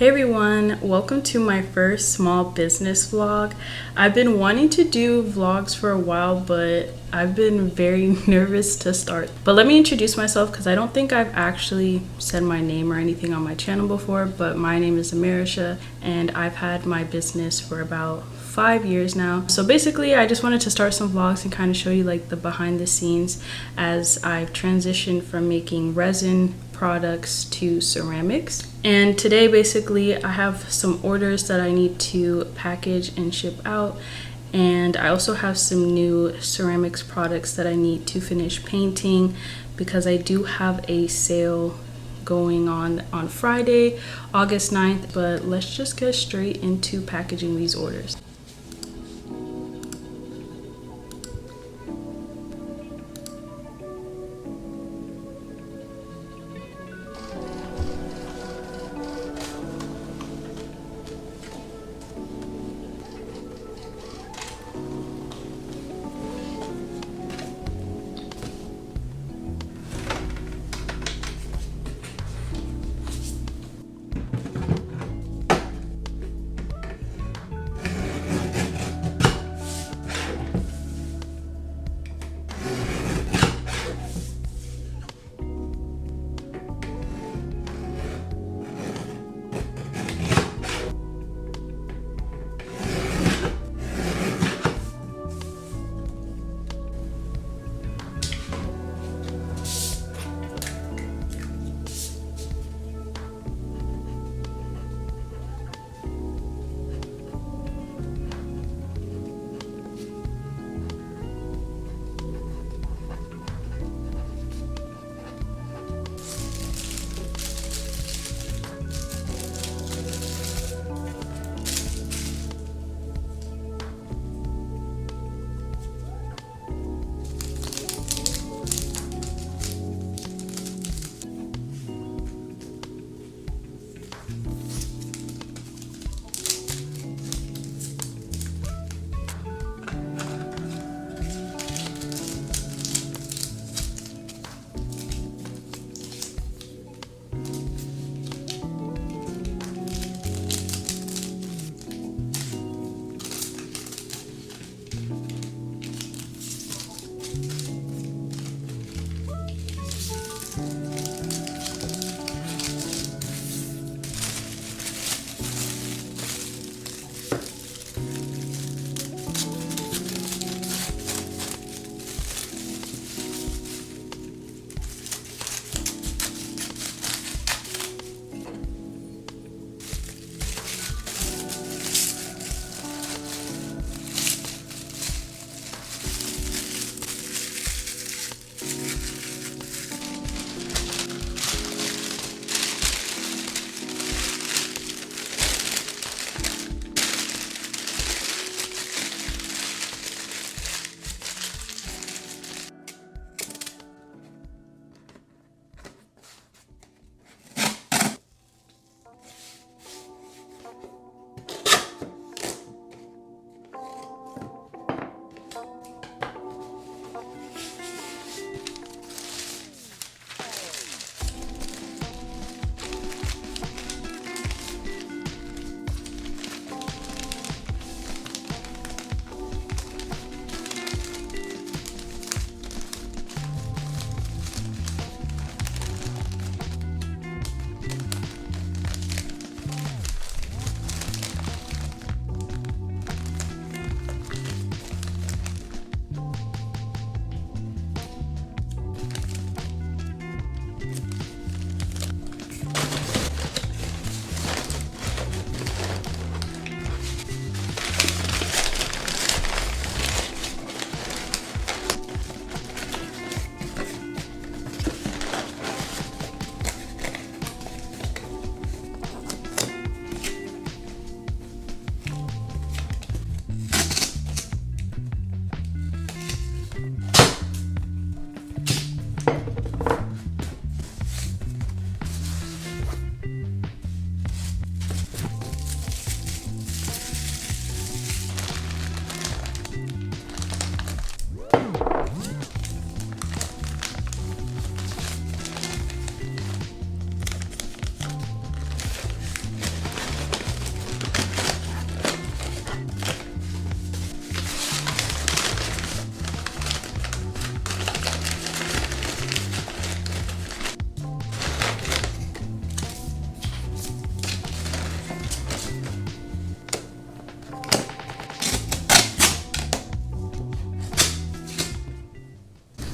Hey everyone, welcome to my first small business vlog. I've been wanting to do vlogs for a while, but I've been very nervous to start. But let me introduce myself because I don't think I've actually said my name or anything on my channel before, but my name is Amirisha and I've had my business for about 5 years now. So basically I just wanted to start some vlogs and kind of show you like the behind the scenes as I've transitioned from making resin products to ceramics. And today basically I have some orders that I need to package and ship out, and I also have some new ceramics products that I need to finish painting because I do have a sale going on Friday, August 9th. But let's just get straight into packaging these orders.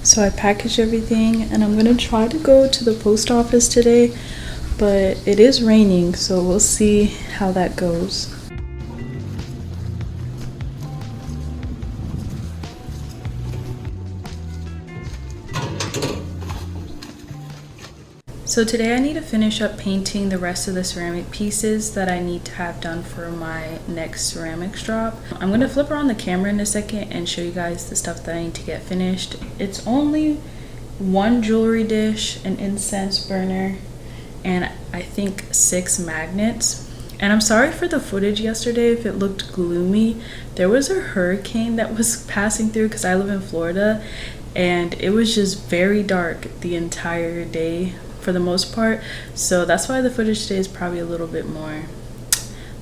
So I packaged everything and I'm gonna try to go to the post office today, but it is raining, so we'll see how that goes. So today I need to finish up painting the rest of the ceramic pieces that I need to have done for my next ceramics drop. I'm going to flip around the camera in a second and show you guys the stuff that I need to get finished. It's only one jewelry dish, an incense burner, and I think 6 magnets. And I'm sorry for the footage yesterday if it looked gloomy. There was a hurricane that was passing through because I live in Florida, and it was just very dark the entire day for the most part, so that's why the footage today is probably a little bit more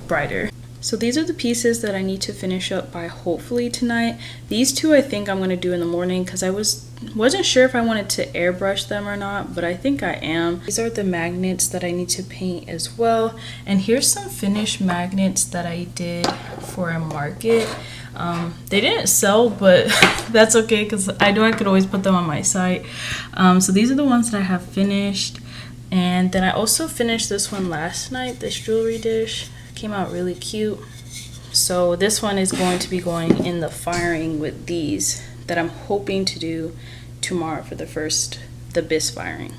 brighter. So these are the pieces that I need to finish up by hopefully tonight. These two I think I'm going to do in the morning because I wasn't sure if I wanted to airbrush them or not, but I think I am. These are the magnets that I need to paint as well, and here's some finished magnets that I did for a market. They didn't sell, but that's okay because I know I could always put them on my site. So these are the ones that I have finished, and then I also finished this one last night. This jewelry dish came out really cute, so this one is going to be going in the firing with these that I'm hoping to do tomorrow for the bisque firing.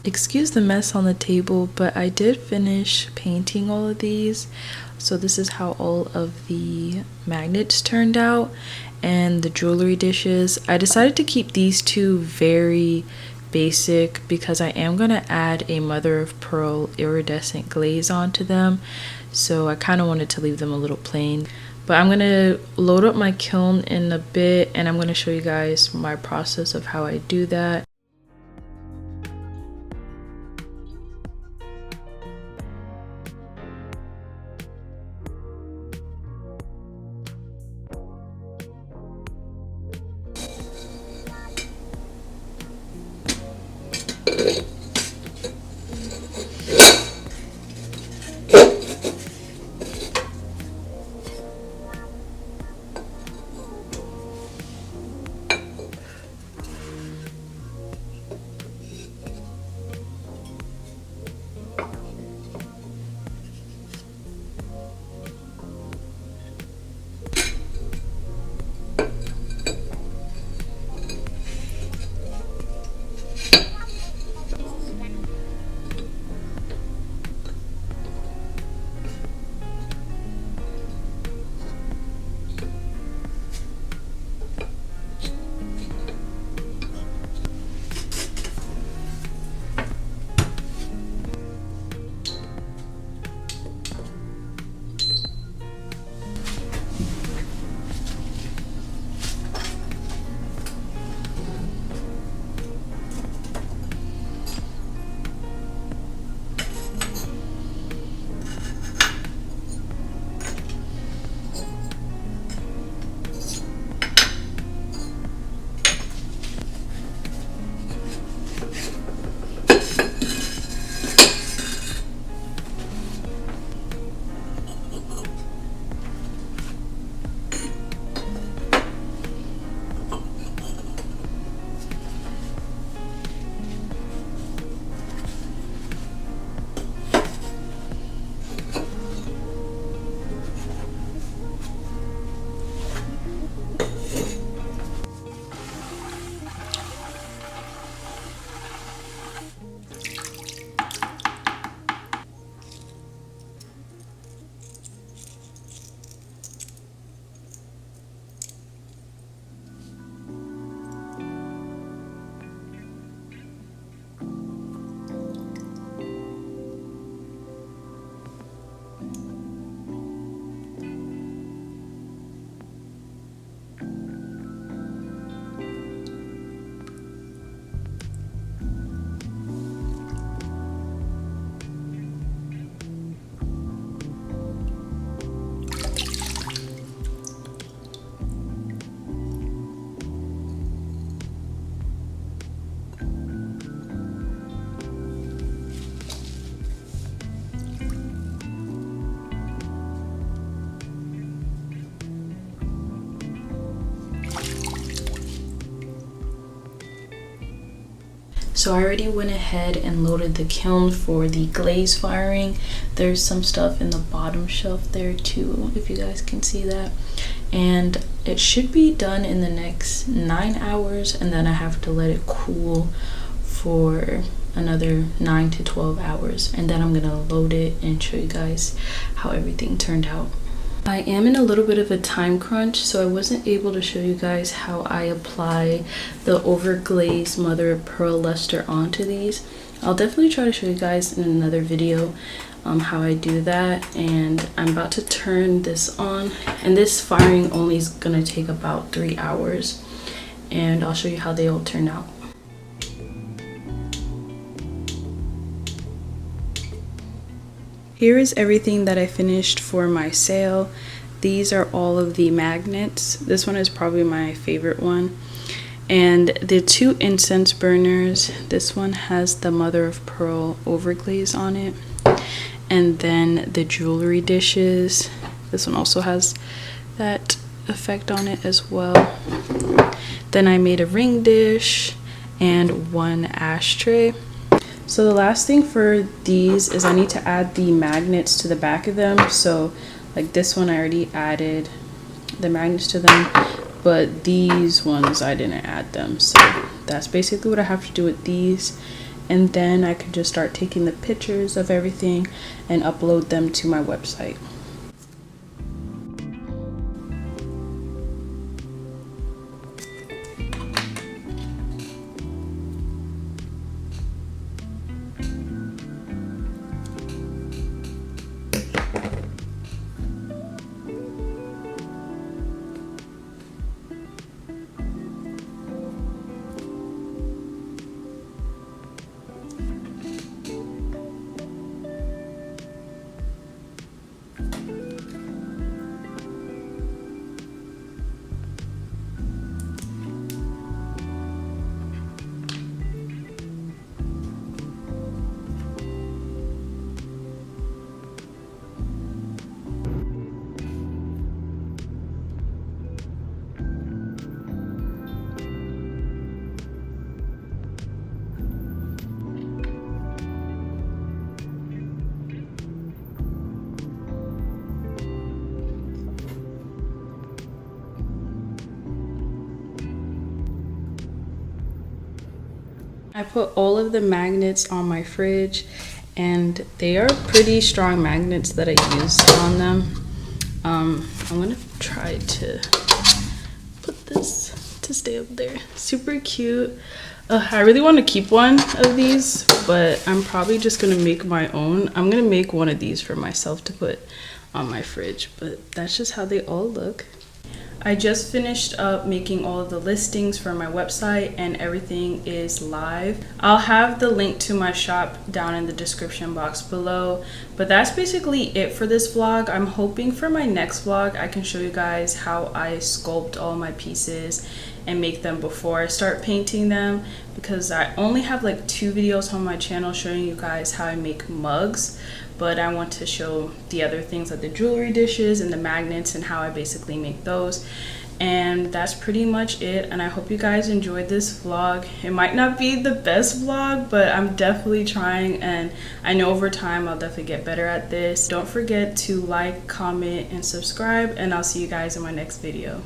Excuse the mess on the table, but I did finish painting all of these. So this is how all of the magnets turned out, and the jewelry dishes. I decided to keep these two very basic because I am going to add a mother of pearl iridescent glaze onto them. So I kind of wanted to leave them a little plain. But I'm going to load up my kiln in a bit, and I'm going to show you guys my process of how I do that. So I already went ahead and loaded the kiln for the glaze firing. There's some stuff in the bottom shelf there too, if you guys can see that. And it should be done in the next 9 hours, and then I have to let it cool for another 9 to 12 hours, and then I'm gonna load it and show you guys how everything turned out. I am in a little bit of a time crunch, so I wasn't able to show you guys how I apply the overglazed mother of pearl luster onto these. I'll definitely try to show you guys in another video how I do that. And I'm about to turn this on, and this firing only is gonna take about 3 hours, and I'll show you how they all turn out. Here is everything that I finished for my sale. These are all of the magnets. This one is probably my favorite one. And the 2 incense burners, this one has the mother of pearl overglaze on it. And then the jewelry dishes, this one also has that effect on it as well. Then I made a ring dish and 1 ashtray. So the last thing for these is I need to add the magnets to the back of them. So like this one, I already added the magnets to them, but these ones I didn't add them. So that's basically what I have to do with these. And then I could just start taking the pictures of everything and upload them to my website. I put all of the magnets on my fridge, and they are pretty strong magnets that I used on them. I'm gonna try to put this to stay up there. Super cute. I really want to keep one of these, but I'm probably just gonna make my own. I'm gonna make one of these for myself to put on my fridge, but that's just how they all look. I just finished up making all of the listings for my website, and everything is live. I'll have the link to my shop down in the description box below, but that's basically it for this vlog. I'm hoping for my next vlog I can show you guys how I sculpt all my pieces and make them before I start painting them, because I only have like 2 videos on my channel showing you guys how I make mugs, but I want to show the other things like the jewelry dishes and the magnets and how I basically make those. And that's pretty much it, and I hope you guys enjoyed this vlog. It might not be the best vlog, but I'm definitely trying, and I know over time I'll definitely get better at this. Don't forget to like, comment, and subscribe, and I'll see you guys in my next video.